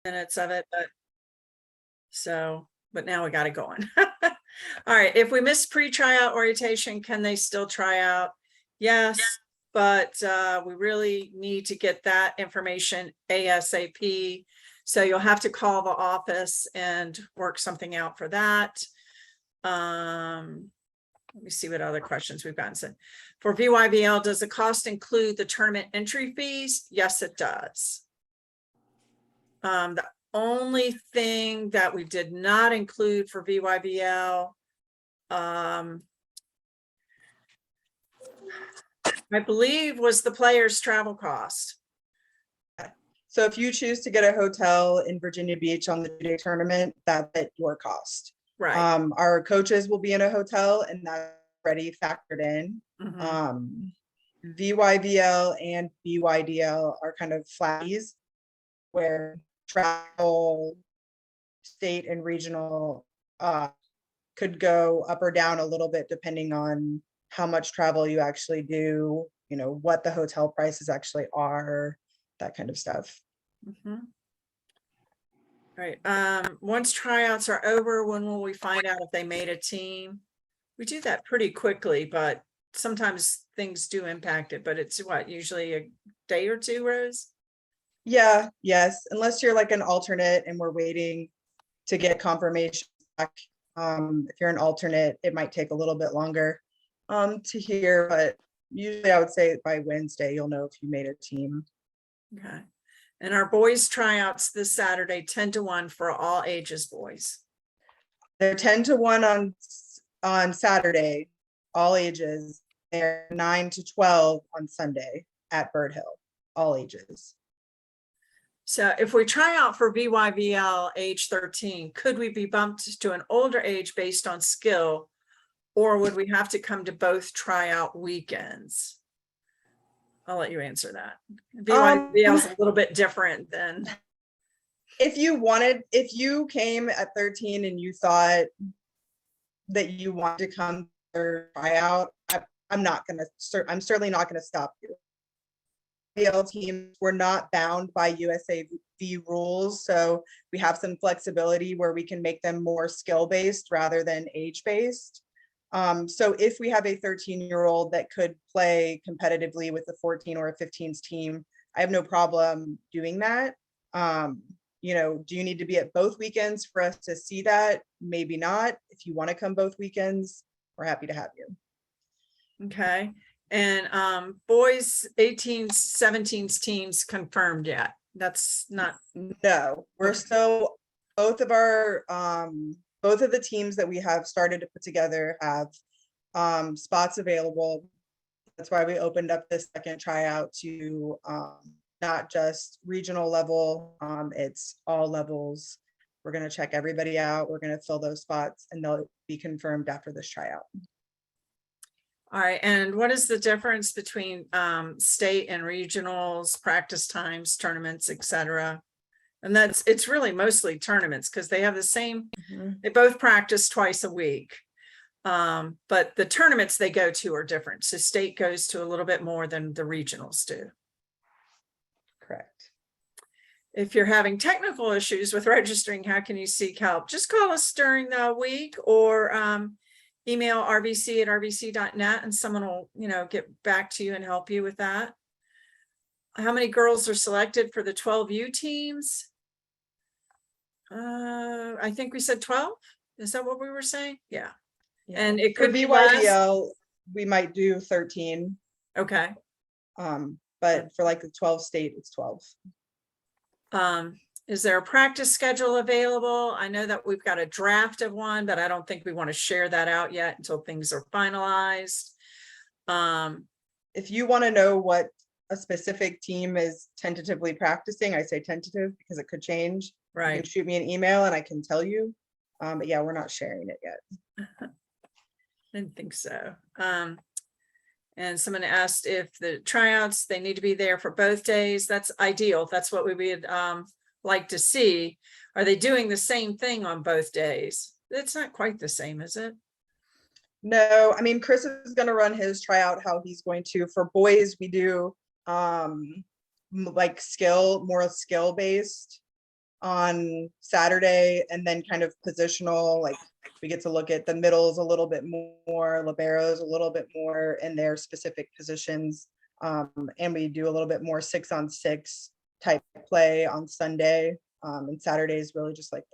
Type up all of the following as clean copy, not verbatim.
minutes of it, but now we got it going. All right, if we miss pre-tryout orientation, can they still try out? Yes, but we really need to get that information ASAP. So you'll have to call the office and work something out for that. Let me see what other questions we've gotten. So for VYBL, does the cost include the tournament entry fees? Yes, it does. The only thing that we did not include for VYBL, I believe, was the player's travel cost. So if you choose to get a hotel in Virginia Beach on the 2-day tournament, that's at your cost. Right. Our coaches will be in a hotel and that's already factored in. Mhm. VYBL and BYDL are kind of flat fees where travel, state and regional could go up or down a little bit depending on how much travel you actually do, you know, what the hotel prices actually are, that kind of stuff. Mhm. Right. Once tryouts are over, when will we find out if they made a team? We do that pretty quickly, but sometimes things do impact it, but it's what, usually a day or two, Rose? Yeah, yes, unless you're like an alternate and we're waiting to get confirmation back. If you're an alternate, it might take a little bit longer to hear, but usually I would say by Wednesday, you'll know if you made a team. Okay. And our boys tryouts this Saturday, 10-1 for all ages boys. They're 10-1 on Saturday, all ages. They're 9-12 on Sunday at Bird Hill, all ages. So if we try out for VYBL age 13, could we be bumped to an older age based on skill? Or would we have to come to both tryout weekends? I'll let you answer that. VYBL is a little bit different than. If you came at 13 and you thought that you want to come or try out, I'm certainly not gonna stop you. VL teams, we're not bound by USAV rules, so we have some flexibility where we can make them more skill-based rather than age-based. So if we have a 13-year-old that could play competitively with a 14 or a 15's team, I have no problem doing that. You know, do you need to be at both weekends for us to see that? Maybe not. If you want to come both weekends, we're happy to have you. Okay. And boys 18s, 17s teams confirmed yet? That's not. No, we're still, both of the teams that we have started to put together have spots available. That's why we opened up this second tryout to not just regional level, it's all levels. We're going to check everybody out. We're going to fill those spots and they'll be confirmed after this tryout. All right. And what is the difference between state and regionals, practice times, tournaments, etc.? And it's really mostly tournaments because they have the same, they both practice twice a week. But the tournaments they go to are different. So state goes to a little bit more than the regionals do. Correct. If you're having technical issues with registering, how can you seek help? Just call us during the week or email rvc@rvc.net and someone will, get back to you and help you with that. How many girls are selected for the 12U teams? I think we said 12. Is that what we were saying? Yeah. And it could be VYBL, we might do 13. Okay. But for like the 12 state, it's 12. Is there a practice schedule available? I know that we've got a draft of one, but I don't think we want to share that out yet until things are finalized. If you want to know what a specific team is tentatively practicing, I say tentative because it could change. Right. You can shoot me an email and I can tell you. But yeah, we're not sharing it yet. Didn't think so. And someone asked if the tryouts, they need to be there for both days. That's ideal. That's what we would like to see. Are they doing the same thing on both days? It's not quite the same, is it? No, I mean, Chris is going to run his tryout how he's going to. For boys, we do like more skill based. on Saturday, and then kind of positional, like we get to look at the middles a little bit more, liberos a little bit more in their specific positions. And we do a little bit more 6-on-6 type play on Sunday. And Saturday is really just like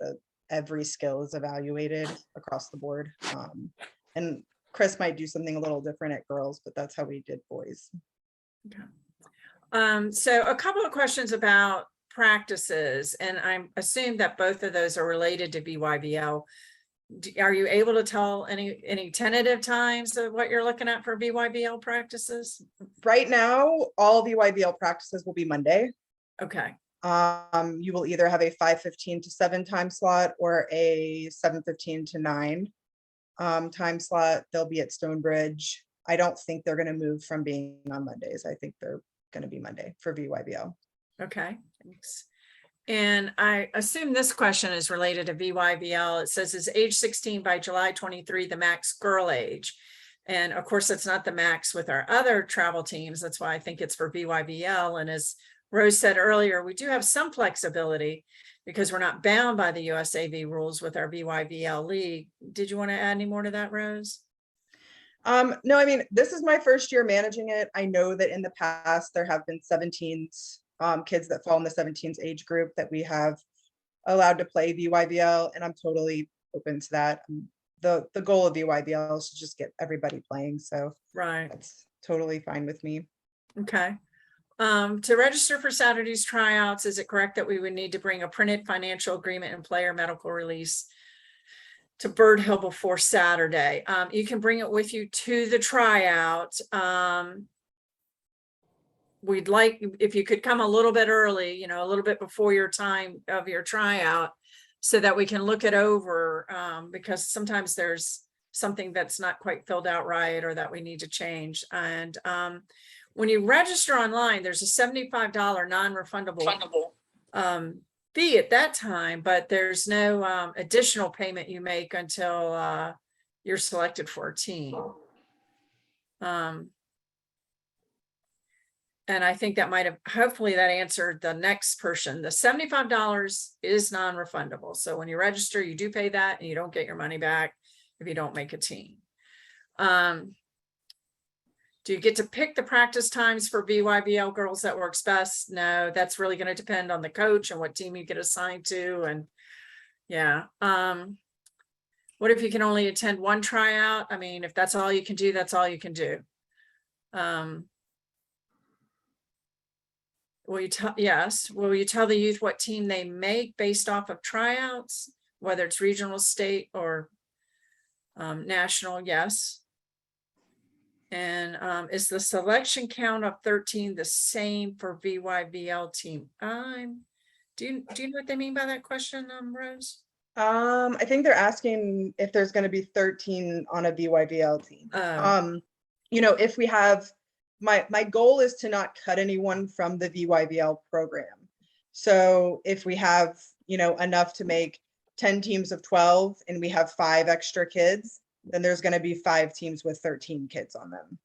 every skill is evaluated across the board. And Chris might do something a little different at girls, but that's how we did boys. So a couple of questions about practices, and I'm assuming that both of those are related to BYBL. Are you able to tell any tentative times of what you're looking at for BYBL practices? Right now, all VYBL practices will be Monday. Okay. You will either have a 5:15 to 7 time slot or a 7:15 to 9 time slot. They'll be at Stonebridge. I don't think they're going to move from being on Mondays. I think they're going to be Monday for VYBL. Okay, thanks. And I assume this question is related to VYBL. It says, is age 16 by July 23 the max girl age? And of course, that's not the max with our other travel teams. That's why I think it's for VYBL. And as Rose said earlier, we do have some flexibility because we're not bound by the USAV rules with our VYBL league. Did you want to add any more to that, Rose? No, I mean, this is my first year managing it. I know that in the past there have been 17s, kids that fall in the 17s age group that we have allowed to play VYBL, and I'm totally open to that. The goal of VYBL is to just get everybody playing, so Right. that's totally fine with me. Okay. To register for Saturday's tryouts, is it correct that we would need to bring a printed financial agreement and player medical release to Bird Hill before Saturday? You can bring it with you to the tryout. We'd like, if you could come a little bit early, a little bit before your time of your tryout, so that we can look it over, because sometimes there's something that's not quite filled out right or that we need to change. And when you register online, there's a $75 non-refundable fee at that time, but there's no additional payment you make until you're selected for a team. And I think that might have, hopefully that answered the next person. The $75 is non-refundable. So when you register, you do pay that and you don't get your money back if you don't make a team. Do you get to pick the practice times for VYBL girls that works best? No, that's really going to depend on the coach and what team you get assigned to. And yeah. What if you can only attend one tryout? I mean, if that's all you can do, that's all you can do. Will you tell the youth what team they make based off of tryouts, whether it's regional, state, or national? Yes. And is the selection count of 13 the same for VYBL team? Do you know what they mean by that question, Rose? I think they're asking if there's going to be 13 on a VYBL team. If we have, my goal is to not cut anyone from the VYBL program. So if we have, enough to make 10 teams of 12 and we have 5 extra kids, then there's going to be 5 teams with 13 kids on them.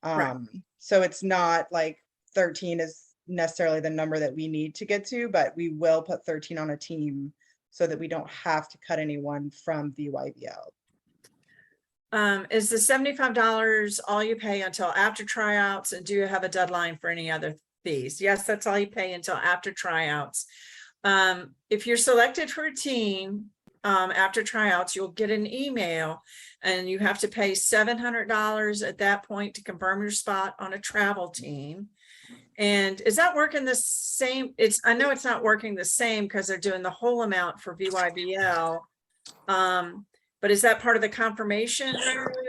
Right. So it's not like 13 is necessarily the number that we need to get to, but we will put 13 on a team so that we don't have to cut anyone from VYBL. Is the $75 all you pay until after tryouts? And do you have a deadline for any other fees? Yes, that's all you pay until after tryouts. If you're selected for a team, after tryouts, you'll get an email and you have to pay $700 at that point to confirm your spot on a travel team. And is that working the same? I know it's not working the same because they're doing the whole amount for VYBL. But is that part of the confirmation?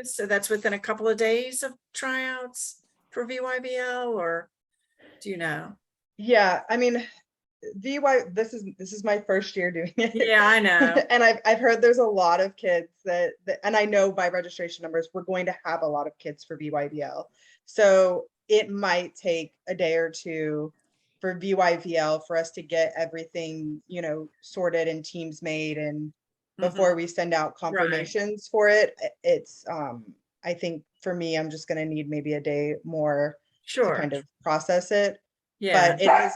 So that's within a couple of days of tryouts for VYBL, or do you know? Yeah, I mean, this is my first year doing it. Yeah, I know. And I've heard there's a lot of kids that, and I know by registration numbers, we're going to have a lot of kids for VYBL. So it might take a day or two for VYBL for us to get everything, sorted and teams made, and before we send out confirmations for it. It's I think for me, I'm just going to need maybe a day more to kind of process it. Yeah. But it is,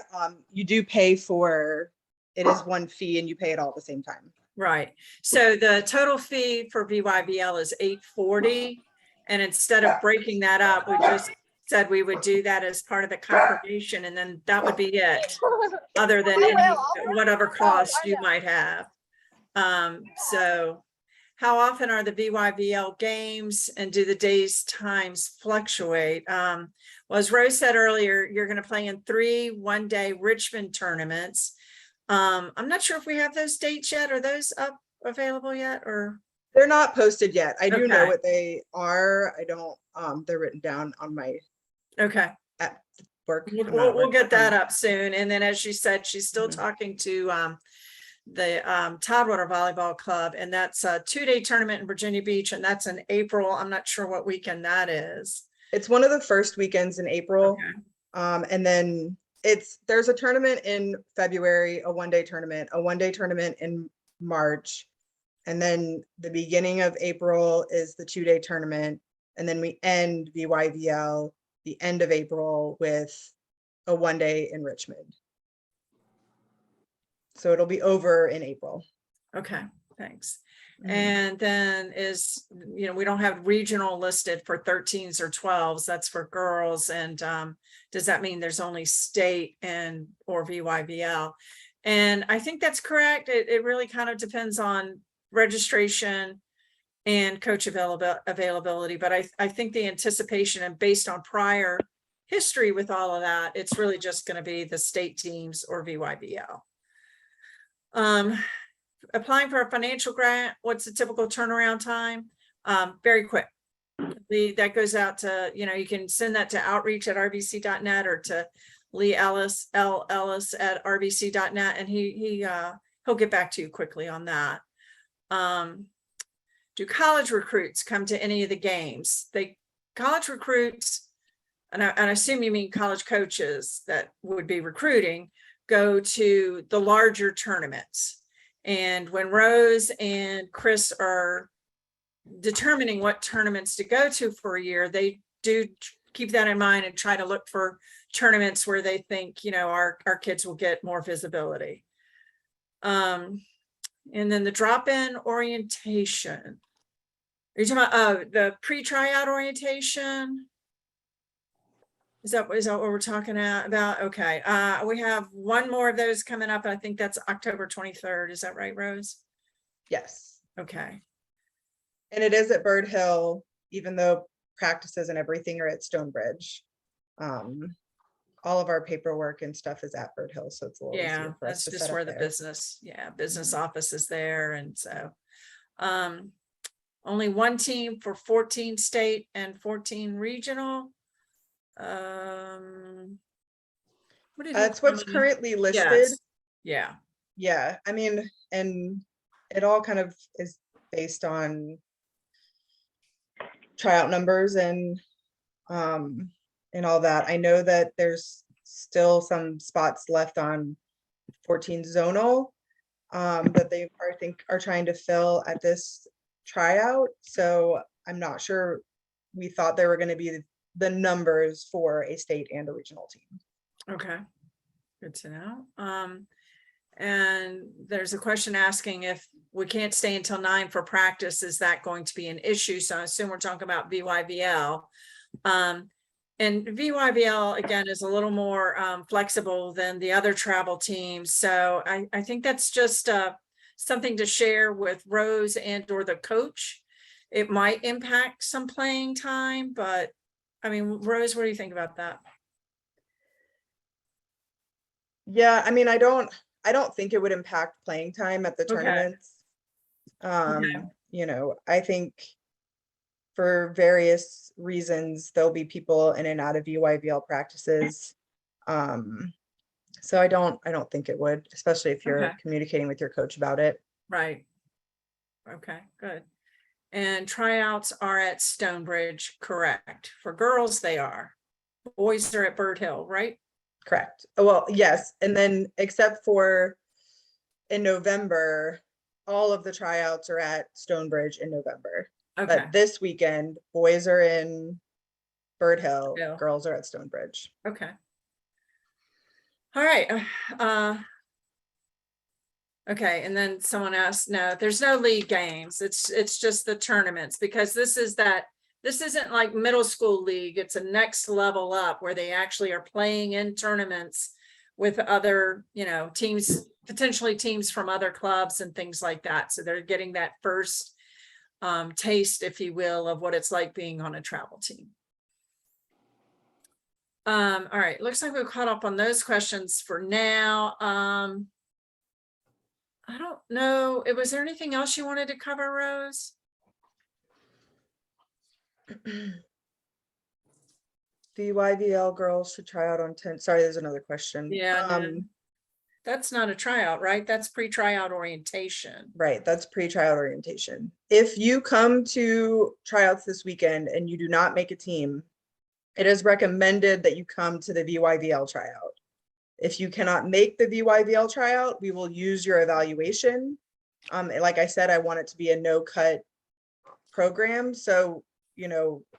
you do pay for it is one fee and you pay it all at the same time. Right. So the total fee for VYBL is $840. And instead of breaking that up, we just said we would do that as part of the confirmation, and then that would be it, other than any, whatever cost you might have. So how often are the VYBL games, and do the days times fluctuate? Well, as Rose said earlier, you're going to play in 3 one-day Richmond tournaments. I'm not sure if we have those dates yet. Are those up available yet, or? They're not posted yet. I do know Okay. what they are. I don't, they're written down on my Okay. at work. We'll, I'm not at we'll work. get that up soon. And then, as she said, she's still Mhm. talking to the Toddwater Volleyball Club, and that's a 2-day tournament in Virginia Beach, and that's in April. I'm not sure what weekend that is. It's one of the first weekends in April. Okay. And then there's a tournament in February, a one-day tournament in March. And then the beginning of April is the 2-day tournament. And then we end VYVL the end of April with a one-day in Richmond. So it'll be over in April. Okay, thanks. Mhm. And then we don't have regional listed for 13s or 12s. That's for girls. And does that mean there's only state or VYBL? And I think that's correct. It really kind of depends on registration and coach availability. But I think the anticipation, and based on prior history with all of that, it's really just going to be the state teams or VYBL. Applying for a financial grant, what's the typical turnaround time? Very quick. That goes out to, you can send that to outreach@rbc.net or to Lee Ellis, L. Ellis at rbc.net, and he'll get back to you quickly on that. Do college recruits come to any of the games? College recruits, and I assume you mean college coaches that would be recruiting, go to the larger tournaments. And when Rose and Chris are determining what tournaments to go to for a year, they do keep that in mind and try to look for tournaments where they think, our kids will get more visibility. And then the drop-in orientation. Are you talking about the pre-tryout orientation? Is that what we're talking about? Okay. We have one more of those coming up. I think that's October 23rd. Is that right, Rose? Yes. Okay. And it is at Bird Hill, even though practices and everything are at Stonebridge. All of our paperwork and stuff is at Bird Hill, so it's a little easier for us that's to just set where up the there. business office is there. And so only one team for 14 state and 14 regional. What did That's what's tell me? currently listed. Yes. Yeah. Yeah, I mean, and it all kind of is based on tryout numbers and all that. I know that there's still some spots left on 14 zonal that they are trying to fill at this tryout. So I'm not sure. We thought there were going to be the numbers for a state and a regional team. Okay. Good to know. And there's a question asking if we can't stay until 9 for practice, is that going to be an issue? So I assume we're talking about VYBL. And VYBL, again, is a little more flexible than the other travel teams. So I think that's just something to share with Rose and or the coach. It might impact some playing time, but I mean, Rose, what do you think about that? Yeah, I mean, I don't think it would impact playing time at the tournaments. I think for various reasons, there'll be people in and out of VYVL practices. So I don't think it would, especially if you're communicating with your coach about it. Right. Okay, good. And tryouts are at Stonebridge, correct? For girls, they are. Boys are at Bird Hill, right? Correct. Well, yes. And then except for in November, all of the tryouts are at Stonebridge in November. Okay. But this weekend, boys are in Bird Hill, Hill. Girls are at Stonebridge. Okay. All right. Okay, and then someone asked, no, there's no league games. It's just the tournaments, because this isn't like middle school league. It's a next level up where they actually are playing in tournaments with other, teams, potentially teams from other clubs and things like that. So they're getting that first taste, if you will, of what it's like being on a travel team. All right, looks like we've caught up on those questions for now. I don't know. Was there anything else you wanted to cover, Rose? VYVL girls should try out on 10. Sorry, there's another question. Yeah, no, that's not a tryout, right? That's pre-tryout orientation. Right, that's pre-tryout orientation. If you come to tryouts this weekend and you do not make a team, it is recommended that you come to the VYVL tryout. If you cannot make the VYVL tryout, we will use your evaluation. Like I said, I want it to be a no-cut program. So,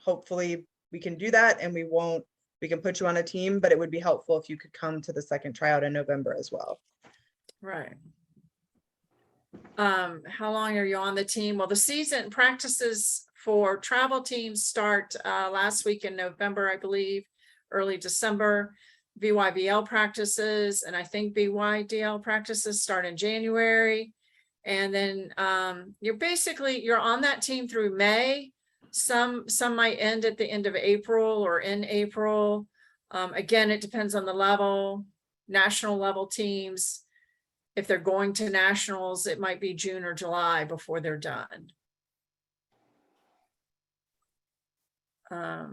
hopefully we can do that and we can put you on a team, but it would be helpful if you could come to the second tryout in November as well. Right. How long are you on the team? Well, the season practices for travel teams start last week in November, I believe, early December. VYVL practices, and I think BYDL practices start in January. And then you're on that team through May. Some might end at the end of April or in April. Again, it depends on the level. National level teams, if they're going to nationals, it might be June or July before they're done. I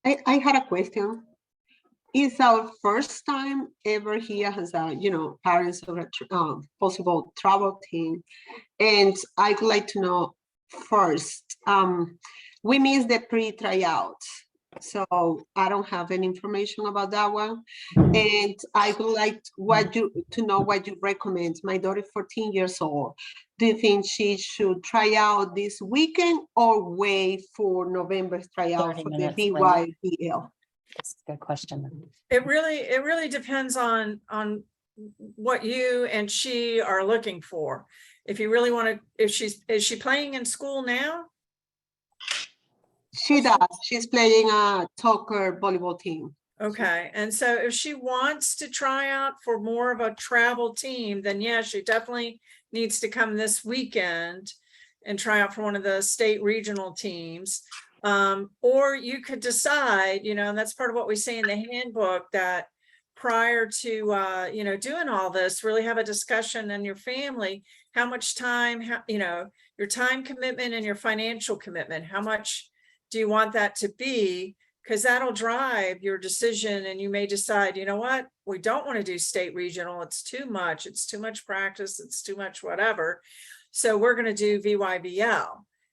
had a question. It's our first time ever here as parents of a possible travel team. And I'd like to know first, we missed the pre-tryout. So I don't have any information about that one. And I would like to know what you recommend. My daughter is 14 years old. Do you think she should try out this weekend or wait for November's tryout 30 for the minutes later. BYDL? That's a good question. It really depends on what you and she are looking for. If you really want to, is she playing in school now? She does. She's playing a soccer volleyball team. Okay, and so if she wants to try out for more of a travel team, then yeah, she definitely needs to come this weekend and try out for one of the state regional teams. Or you could decide, and that's part of what we say in the handbook, that prior to doing all this, really have a discussion in your family, how much time, your time commitment and your financial commitment, how much do you want that to be? Because that'll drive your decision, and you may decide, you know what, we don't want to do state regional. It's too much practice. It's too much whatever. So we're going to do VYVL.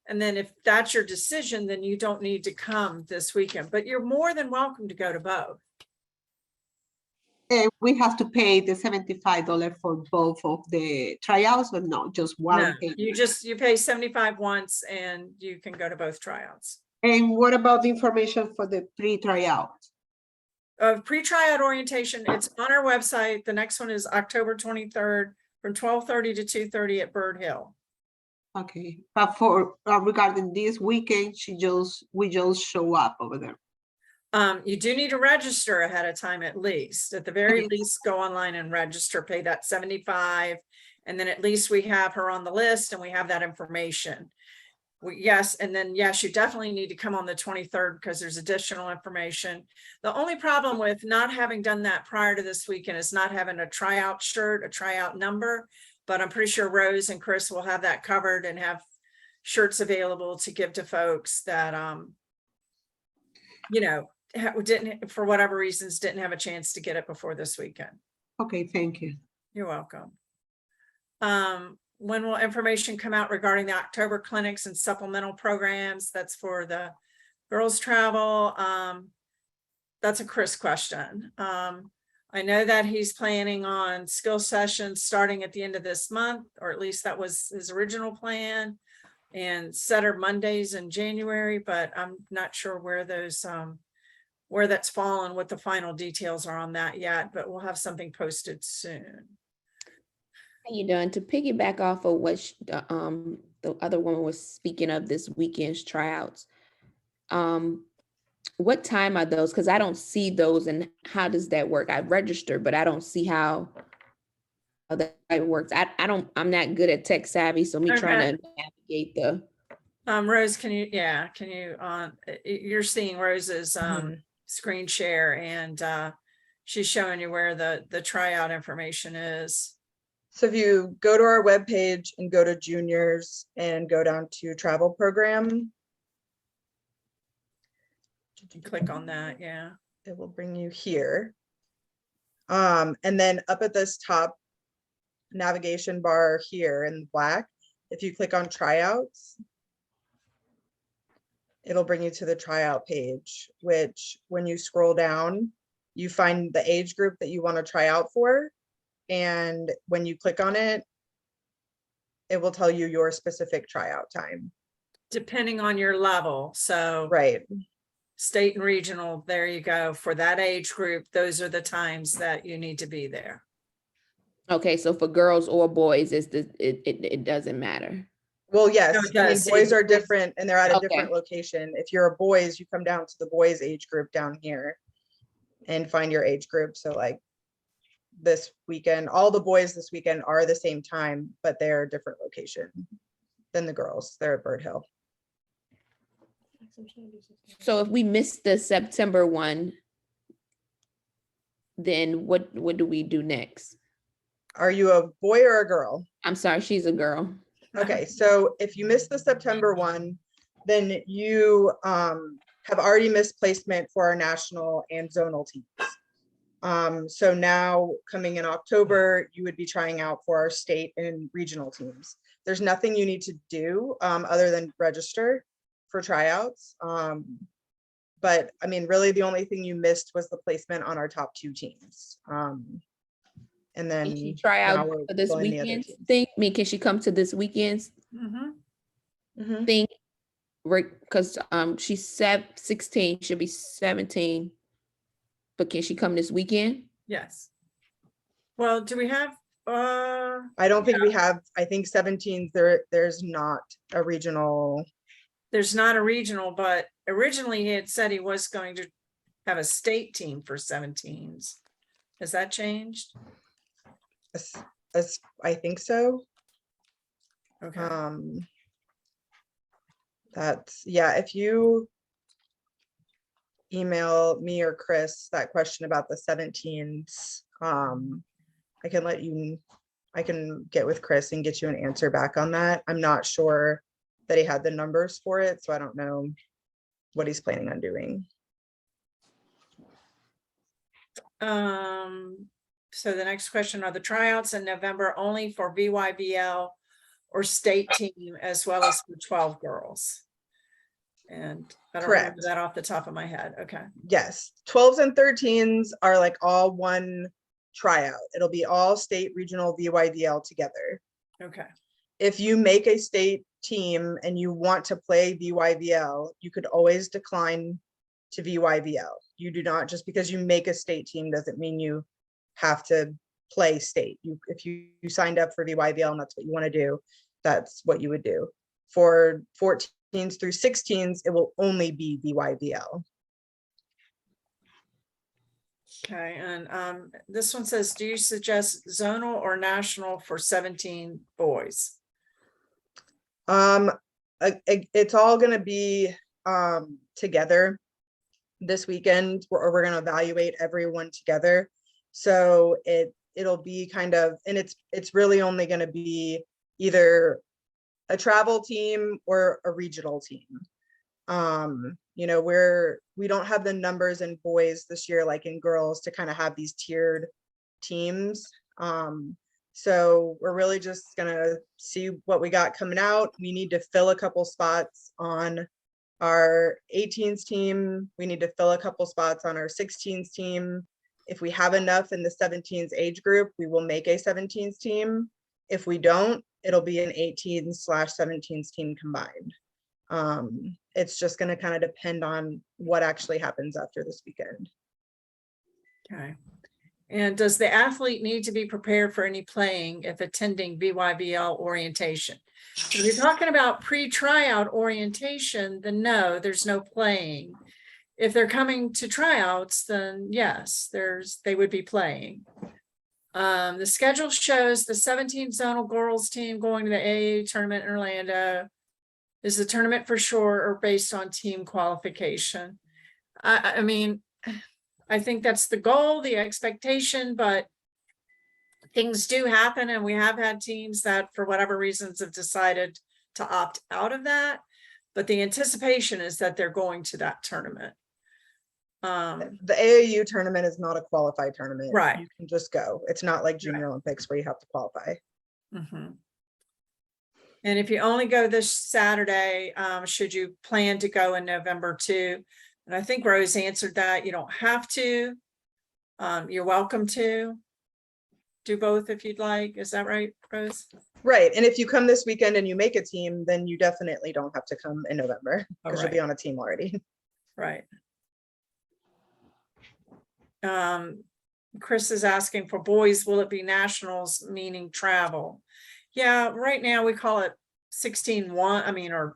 And then if that's your decision, then you don't need to come this weekend, but you're more than welcome to go to both. We have to pay the $75 for both of the tryouts, but not just one. No, you pay $75 once and you can go to both tryouts. And what about the information for the pre-tryout? Pre-tryout orientation, it's on our website. The next one is October 23rd from 12:30 to 2:30 at Bird Hill. Okay, but for regarding this weekend, we just show up over there. You do need to register ahead of time, at least. At the very least, go online and register, pay that $75, and then at least we have her on the list and we have that information. Yes, and then yes, you definitely need to come on the 23rd because there's additional information. The only problem with not having done that prior to this weekend is not having a tryout shirt, a tryout number, but I'm pretty sure Rose and Chris will have that covered and have shirts available to give to folks that, didn't, for whatever reasons, didn't have a chance to get it before this weekend. Okay, thank you. You're welcome. When will information come out regarding the October clinics and supplemental programs? That's for the girls travel. That's a Chris question. I know that he's planning on skill sessions starting at the end of this month, or at least that was his original plan, and Setter Mondays in January, but I'm not sure where those, where that's fallen, what the final details are on that yet, but we'll have something posted soon. How you doing? To piggyback off of what the other woman was speaking of this weekend's tryouts, what time are those? Because I don't see those, and how does that work? I registered, but I don't see how that works. I'm not good at tech savvy, so me trying to navigate the. Rose, can you, you're seeing Rose's, screen share, and, she's showing you where the tryout information is. So if you go to our webpage and go to juniors and go down to travel program. Click on that, yeah. It will bring you here. And then up at this top navigation bar here in black, if you click on tryouts, it'll bring you to the tryout page, which when you scroll down, you find the age group that you want to try out for. And when you click on it, it will tell you your specific tryout time. Depending on your level, so. Right. State and regional, there you go. For that age group, those are the times that you need to be there. Okay, so for girls or boys, it doesn't matter. Well, yes, No, it I mean, does. boys are different and they're at a Okay. different location. If you're a boys, you come down to the boys age group down here and find your age group. So like this weekend, all the boys this weekend are the same time, but they're a different location than the girls. They're at Bird Hill. So if we miss the September one, then what do we do next? Are you a boy or a girl? I'm sorry, she's a girl. Okay, so if you missed the September one, then you have already missed placement for our national and zonal teams. So now coming in October, you would be trying out for our state and regional teams. There's nothing you need to do other than register for tryouts. But I mean, really the only thing you missed was the placement on our top two teams. And then Can she try now out we're for this pulling the other weekend's teams. thing? I mean, can she come to this weekend's Mhm. thing? Because she's 16, she'll be 17. But can she come this weekend? Yes. Well, do we have, I don't think we have, I think 17, there's not a regional. there's not a regional, but originally he had said he was going to have a state team for 17s. Has that changed? As I think so. Okay. That's, yeah, if you email me or Chris that question about the 17s, I can get with Chris and get you an answer back on that. I'm not sure that he had the numbers for it, so I don't know what he's planning on doing. So the next question, are the tryouts in November only for VYBL or state team as well as for 12 girls? And I don't remember Correct. that off the top of my head. Okay. Yes, 12s and 13s are like all one tryout. It'll be all state, regional, VYDL together. Okay. If you make a state team and you want to play VYVL, you could always decline to VYVL. You do not, just because you make a state team doesn't mean you have to play state. If you signed up for VYVL and that's what you want to do, that's what you would do. For 14s through 16s, it will only be VYVL. Okay, and this one says, do you suggest zonal or national for 17 boys? It's all going to be together this weekend, or we're going to evaluate everyone together. So it'll be kind of, and it's really only going to be either a travel team or a regional team. You know, we don't have the numbers in boys this year like in girls to kind of have these tiered teams. So we're really just gonna see what we got coming out. We need to fill a couple spots on our 18s team. We need to fill a couple spots on our 16s team. If we have enough in the 17s age group, we will make a 17s team. If we don't, it'll be an 18s/17s team combined. It's just going to kind of depend on what actually happens after this weekend. Okay. And does the athlete need to be prepared for any playing if attending BYBL orientation? If you're talking about pre-tryout orientation, then no, there's no playing. If they're coming to tryouts, then yes, they would be playing. The schedule shows the 17 zonal girls team going to the AAU tournament in Orlando. Is the tournament for sure or based on team qualification? I mean, I think that's the goal, the expectation, but things do happen, and we have had teams that for whatever reasons have decided to opt out of that. But the anticipation is that they're going to that tournament. The AAU tournament is not a qualified tournament. Right. You can just go. It's not like Junior Olympics where you have to qualify. Mhm. And if you only go this Saturday, should you plan to go in November too? And I think Rose answered that. You don't have to. You're welcome to do both if you'd like. Is that right, Rose? Right. And if you come this weekend and you make a team, then you definitely don't have to come in November because you'll be on a team already. Right. Chris is asking for boys, will it be nationals, meaning travel? Yeah, right now we call it 16-1, I mean, or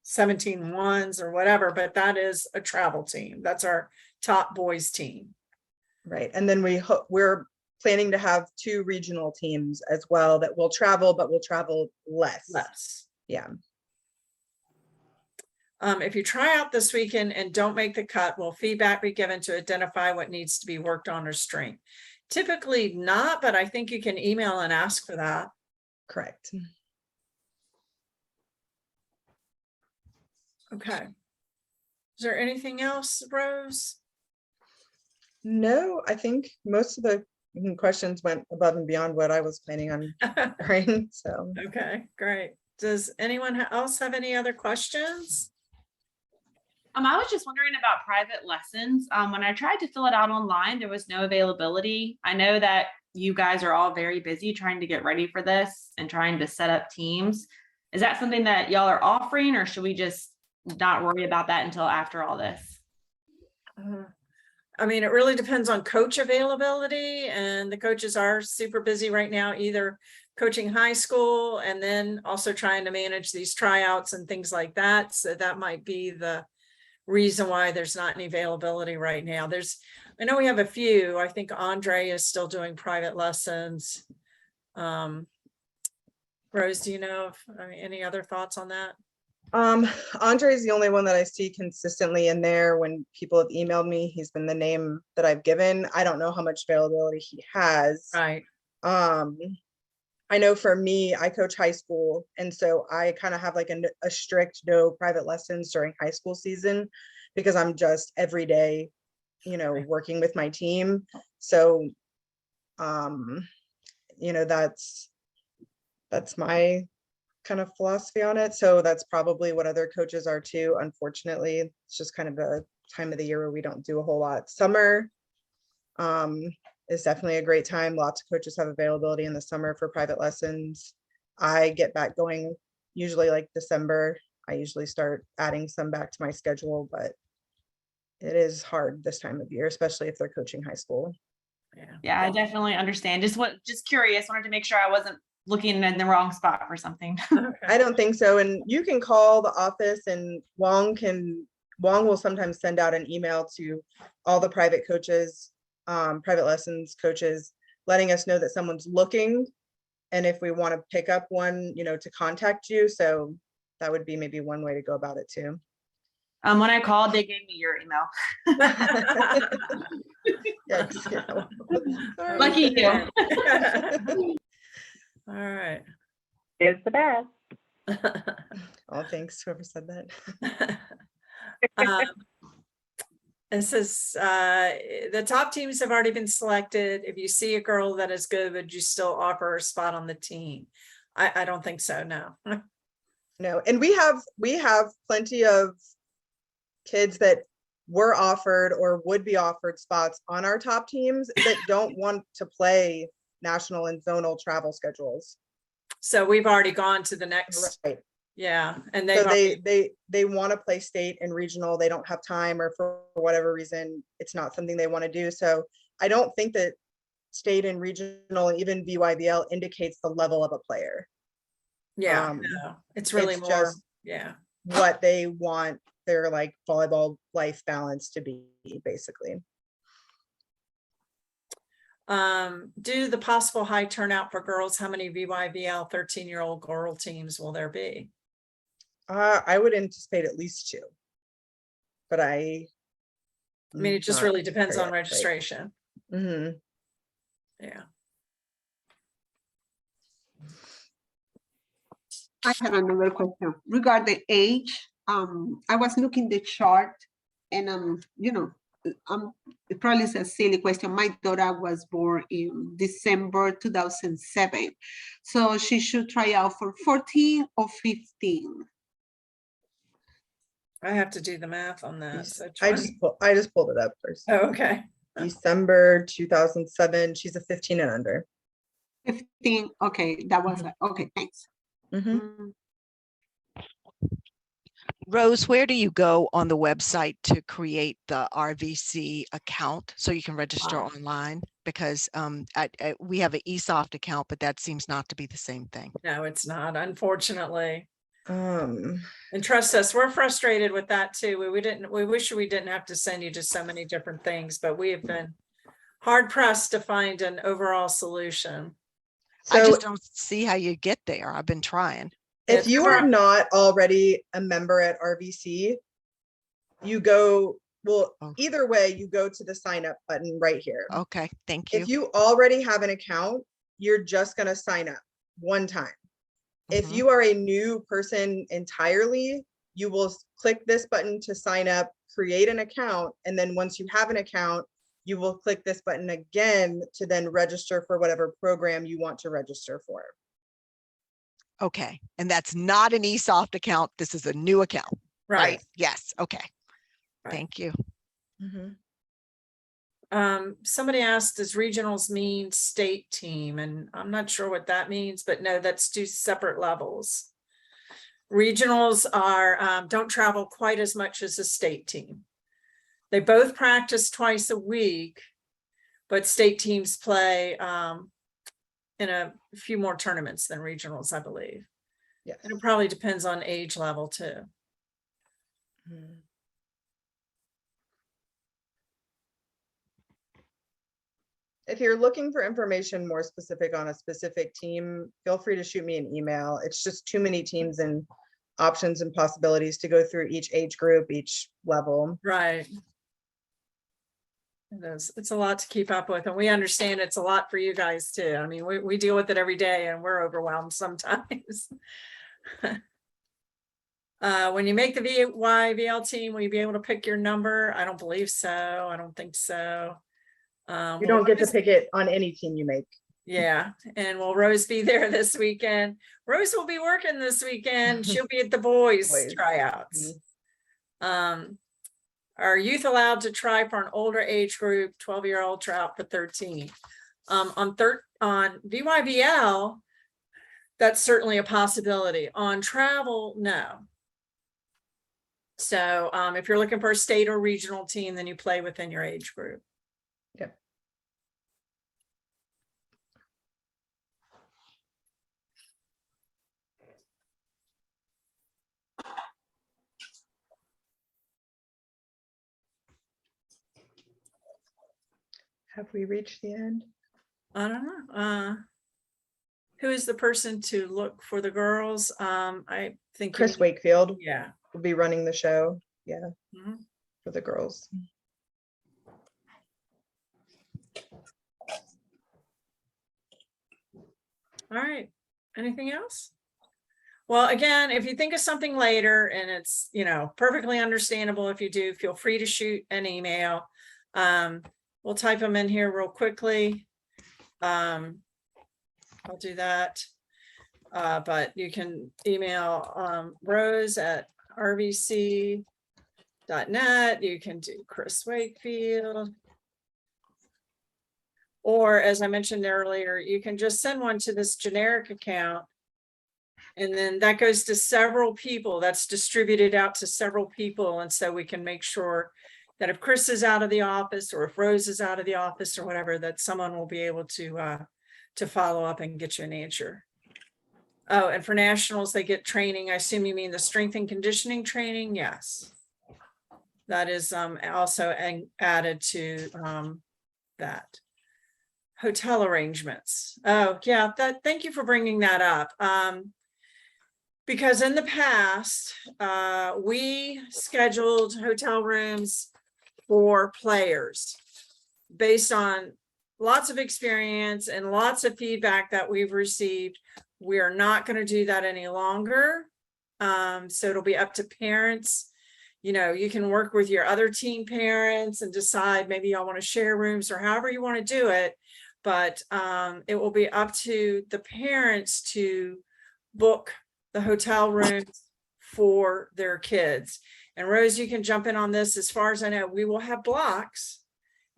17-1s or whatever, but that is a travel team. That's our top boys team. Right. And then we're planning to have 2 regional teams as well that will travel, but will travel less. Yeah. If you try out this weekend and don't make the cut, will feedback be given to identify what needs to be worked on or strength? Typically not, but I think you can email and ask for that. Correct. Okay. Is there anything else, Rose? No, I think most of the questions went above and beyond what I was planning on hearing. So, Okay, great. Does anyone else have any other questions? I was just wondering about private lessons. When I tried to fill it out online, there was no availability. I know that you guys are all very busy trying to get ready for this and trying to set up teams. Is that something that y'all are offering, or should we just not worry about that until after all this? I mean, it really depends on coach availability, and the coaches are super busy right now, either coaching high school and then also trying to manage these tryouts and things like that. So that might be the reason why there's not any availability right now. I know we have a few. I think Andre is still doing private lessons. Rose, do you know any other thoughts on that? Andre is the only one that I see consistently in there. When people have emailed me, he's been the name that I've given. I don't know how much availability he has. Right. I know for me, I coach high school, and so I kind of have like a strict no private lessons during high school season because I'm just every day, working with my team. So, that's my kind of philosophy on it. So that's probably what other coaches are too. Unfortunately, it's just kind of the time of the year where we don't do a whole lot. Summer is definitely a great time. Lots of coaches have availability in the summer for private lessons. I get back going usually like December. I usually start adding some back to my schedule, but it is hard this time of year, especially if they're coaching high school. Yeah, I definitely understand. Just curious, wanted to make sure I wasn't looking in the wrong spot for something. I don't think so. And you can call the office, and Wong will sometimes send out an email to all the private coaches, private lessons coaches, letting us know that someone's looking, and if we want to pick up one, to contact you. So that would be maybe one way to go about it too. When I called, they gave me your email. Yikes. Lucky you. All right. It's the best. Oh, thanks, whoever said that. It says the top teams have already been selected. If you see a girl that is good, would you still offer her a spot on the team? I don't think so, no. No, and we have plenty of kids that were offered or would be offered spots on our top teams that don't want to play national and zonal travel schedules. So we've already gone to the next, Right. yeah, and So they want to play state and regional. They don't have time, or for whatever reason, it's not something they want to do. So I don't think that state and regional, even VYBL indicates the level of a player, Yeah, Um, no, it's really it's more, just- yeah. what they want their like volleyball life balance to be, basically. Due to the possible high turnout for girls, how many VYVL 13-year-old girl teams will there be? I would anticipate at least 2. But I mean, it just really depends on registration. Hmm. Yeah. I have another question regarding age. I was looking the chart and it probably is a silly question. My daughter was born in December 2007. So she should try out for 14 or 15. I have to do the math on that. So I 20 just pulled it up first. Oh, okay. December 2007. She's a 15 and under. 15, okay, that was, okay, thanks. Mhm. Mm, Rose, where do you go on the website to create the RVC account so you can register Wow. online? Because we have an eSoft account, but that seems not to be the same thing. No, it's not, unfortunately. Um, And trust us, we're frustrated with that too. We wish we didn't have to send you to so many different things, but we have been hard pressed to find an overall solution. I so just don't see how you get there. I've been trying. if It's you never- are not already a member at RVC, you go, well, Oh. either way, you go to the sign up button right here. Okay, thank you. If you already have an account, you're just gonna sign up one time. If Mhm. you are a new person entirely, you will click this button to sign up, create an account, and then once you have an account, you will click this button again to then register for whatever program you want to register for. Okay, and that's not an eSoft account. This is a new account, right? Right. Yes, okay. Right. Thank you. Somebody asked, does regionals mean state team? And I'm not sure what that means, but no, that's 2 separate levels. Regionals are, don't travel quite as much as a state team. They both practice twice a week, but state teams play in a few more tournaments than regionals, I believe. Yes. And it probably depends on age level too. Mhm. If you're looking for information more specific on a specific team, feel free to shoot me an email. It's just too many teams and options and possibilities to go through each age group, each level. Right. It is. It's a lot to keep up with, and we understand it's a lot for you guys too. I mean, we deal with it every day and we're overwhelmed sometimes. When you make the VYVL team, will you be able to pick your number? I don't believe so. I don't think so. You don't get to pick it on any team you make. Yeah, and will Rose be there this weekend? Rose will be working this weekend. She'll be at the boys Boys. tryouts. Are youth allowed to try for an older age group, 12-year-old tryout for 13? On VYVL, that's certainly a possibility. On travel, no. So if you're looking for a state or regional team, then you play within your age group. Yep. Have we reached the end? I don't know. Who is the person to look for the girls? I think you Chris need- Wakefield Yeah. will be running the show. Yeah, Mhm. for the girls. All right. Anything else? Well, again, if you think of something later and it's, perfectly understandable, if you do, feel free to shoot an email. We'll type them in here real quickly. I'll do that. But you can email Rose at rvc.net. You can do Chris Wakefield. Or as I mentioned earlier, you can just send one to this generic account. And then that goes to several people. That's distributed out to several people. And so we can make sure that if Chris is out of the office or if Rose is out of the office or whatever, that someone will be able to follow up and get you an answer. Oh, and for nationals, they get training. I assume you mean the strength and conditioning training? Yes. That is also added to that. Hotel arrangements. Oh, yeah, thank you for bringing that up. Because in the past, we scheduled hotel rooms for players based on lots of experience and lots of feedback that we've received. We are not going to do that any longer. So it'll be up to parents. You know, you can work with your other team parents and decide maybe y'all want to share rooms or however you want to do it. But it will be up to the parents to book the hotel rooms for their kids. And Rose, you can jump in on this. As far as I know, we will have blocks,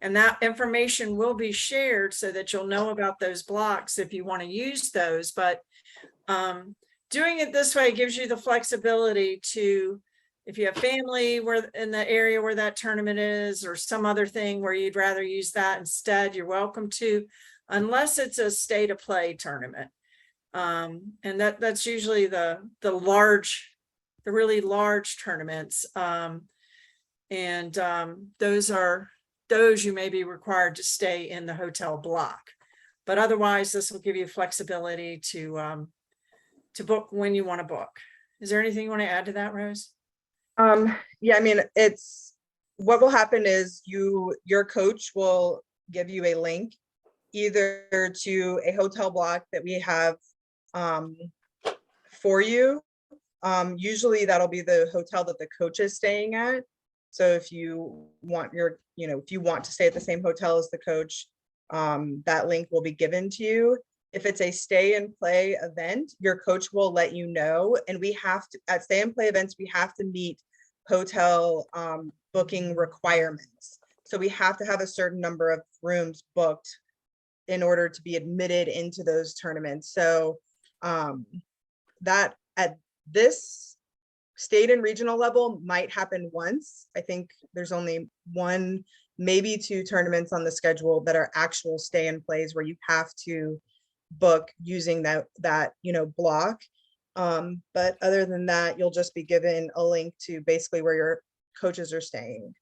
and that information will be shared so that you'll know about those blocks if you want to use those. But doing it this way gives you the flexibility to, if you have family where in the area where that tournament is, or some other thing where you'd rather use that instead, you're welcome to, unless it's a state of play tournament. And that's usually the really large tournaments. Those you may be required to stay in the hotel block. But otherwise, this will give you flexibility to book when you want to book. Is there anything you want to add to that, Rose? Yeah, I mean, it's what will happen is your coach will give you a link either to a hotel block that we have for you. Usually that'll be the hotel that the coach is staying at. So if you want if you want to stay at the same hotel as the coach, that link will be given to you. If it's a stay and play event, your coach will let you know. And we have to, at stay and play events, we have to meet hotel booking requirements. So we have to have a certain number of rooms booked in order to be admitted into those tournaments. So that at this state and regional level might happen once. I think there's only one, maybe two tournaments on the schedule that are actual stay and plays where you have to book using that block. But other than that, you'll just be given a link to basically where your coaches are staying.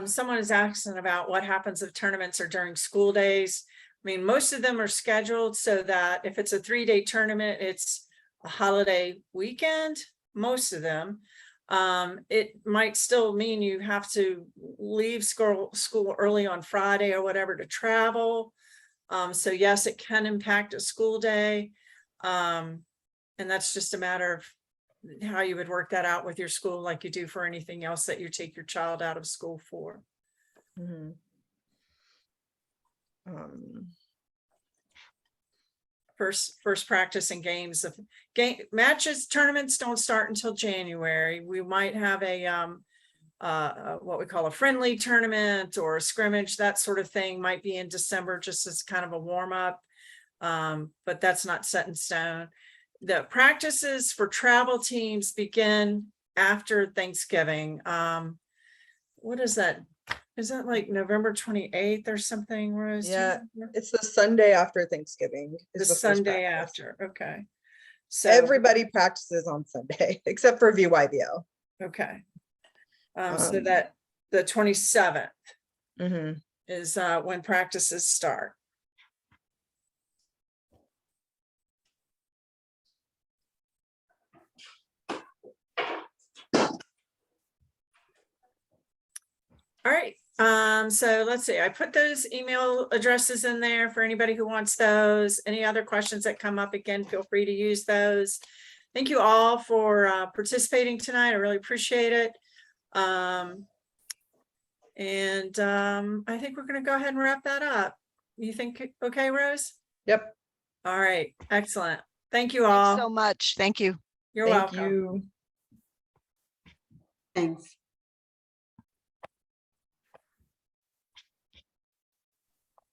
Someone is asking about what happens if tournaments are during school days. I mean, most of them are scheduled so that if it's a 3-day tournament, it's a holiday weekend, most of them. It might still mean you have to leave school early on Friday or whatever to travel. So yes, it can impact a school day. And that's just a matter of how you would work that out with your school, like you do for anything else that you take your child out of school for. Mm-hmm. First practice and games of matches, tournaments don't start until January. We might have a what we call a friendly tournament or a scrimmage, that sort of thing might be in December, just as kind of a warm up. But that's not set in stone. The practices for travel teams begin after Thanksgiving. What is that? Is that like November 28th or something, Rose? Yeah, it's the Sunday after Thanksgiving. The Is first Sunday practice. after. Okay. So Everybody practices on Sunday except for VYBL. okay. So that the 27th Mm-hmm. is when practices start. All right, so let's see, I put those email addresses in there for anybody who wants those. Any other questions that come up, again, feel free to use those. Thank you all for participating tonight. I really appreciate it. I think we're going to go ahead and wrap that up. You think, okay, Rose? Yep. All right, excellent. Thank you Thanks all. so much. Thank you. You're Thank welcome. you. Thanks.